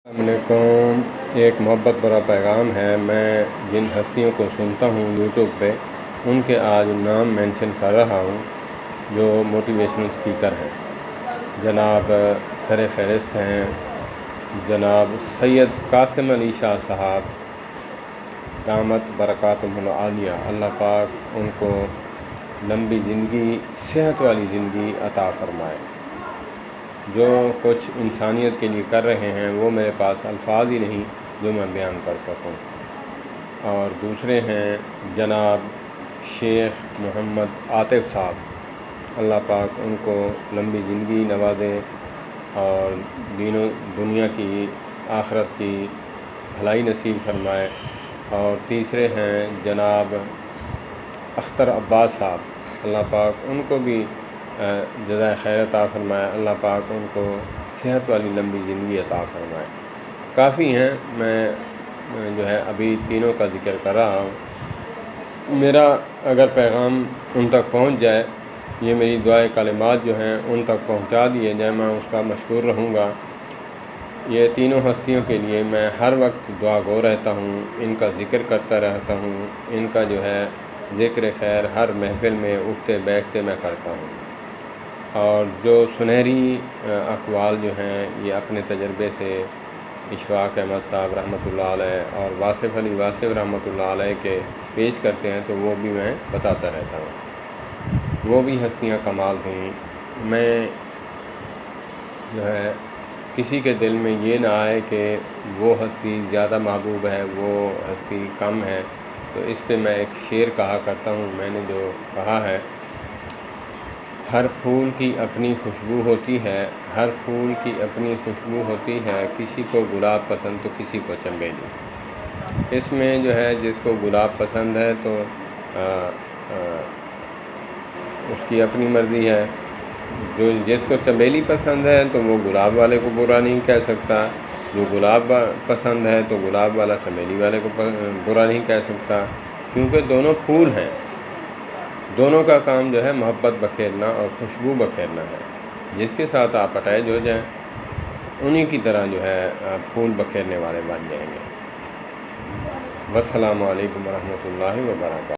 السلام علیکم۔ ایک محبت بھرا پیغام ہے۔ میں جن ہستیوں کو سنتا ہوں یوٹیوب پہ ان کے آج نام مینشن کر رہا ہوں جو موٹیویشنل اسپیکر ہیں۔ جناب سر فہرست ہیں جناب سید قاسم علی شاہ صاحب دامت برکاتہم العالیہ۔ اللہ پاک ان کو لمبی زندگی، صحت والی زندگی عطا فرمائے۔ جو کچھ انسانیت کے لیے کر رہے ہیں وہ میرے پاس الفاظ ہی نہیں جو میں بیان کر سکوں۔ اور دوسرے ہیں جناب شیخ محمد عاطف صاحب، اللہ پاک ان کو لمبی زندگی نوازے اور دین و دنیا کی آخرت کی بھلائی نصیب فرمائے۔ اور تیسرے ہیں جناب اختر عباس صاحب، اللہ پاک ان کو بھی جزائے خیر عطا فرمائے، اللہ پاک ان کو صحت والی لمبی زندگی عطا فرمائے۔ کافی ہیں، میں جو ہے ابھی تینوں کا ذکر کر رہا ہوں۔ میرا اگر پیغام ان تک پہنچ جائے، یہ میری دعائے کلمات جو ہیں ان تک پہنچا دیے جائیں، میں اس کا مشکور رہوں گا۔ یہ تینوں ہستیوں کے لیے میں ہر وقت دعا گو رہتا ہوں، ان کا ذکر کرتا رہتا ہوں، ان کا جو ہے ذکر خیر ہر محفل میں اٹھتے بیٹھتے میں کرتا ہوں۔ اور جو سنہری اقوال جو ہیں یہ اپنے تجربے سے اشفاق احمد صاحب رحمۃ اللہ علیہ اور واصف علی واصف رحمۃ اللہ علیہ کے پیش کرتے ہیں تو وہ بھی میں بتاتا رہتا ہوں۔ وہ بھی ہستیاں کمال تھیں۔ میں جو ہے کسی کے دل میں یہ نہ آئے کہ وہ ہستی زیادہ محبوب ہے، وہ ہستی کم ہے، تو اس پہ میں ایک شعر کہا کرتا ہوں۔ میں نے جو کہا ہے، ہر پھول کی اپنی خوشبو ہوتی ہے، ہر پھول کی اپنی خوشبو ہوتی ہے، کسی کو گلاب پسند تو کسی کو چنبیلی۔ اس میں جو ہے جس کو گلاب پسند ہے تو اس کی اپنی مرضی ہے، جس کو چنبیلی پسند ہے تو وہ گلاب والے کو برا نہیں کہہ سکتا، جو گلاب پسند ہے تو گلاب والا چنبیلی والے کو برا نہیں کہہ سکتا، کیونکہ دونوں پھول ہیں۔ دونوں کا کام جو ہے محبت بکھیرنا اور خوشبو بکھیرنا ہے۔ جس کے ساتھ آپ اٹیچ ہو جائیں انہی کی طرح جو ہے پھول بکھیرنے والے بن جائیں گے۔ والسلام علیکم ورحمۃ اللہ وبرکاتہ۔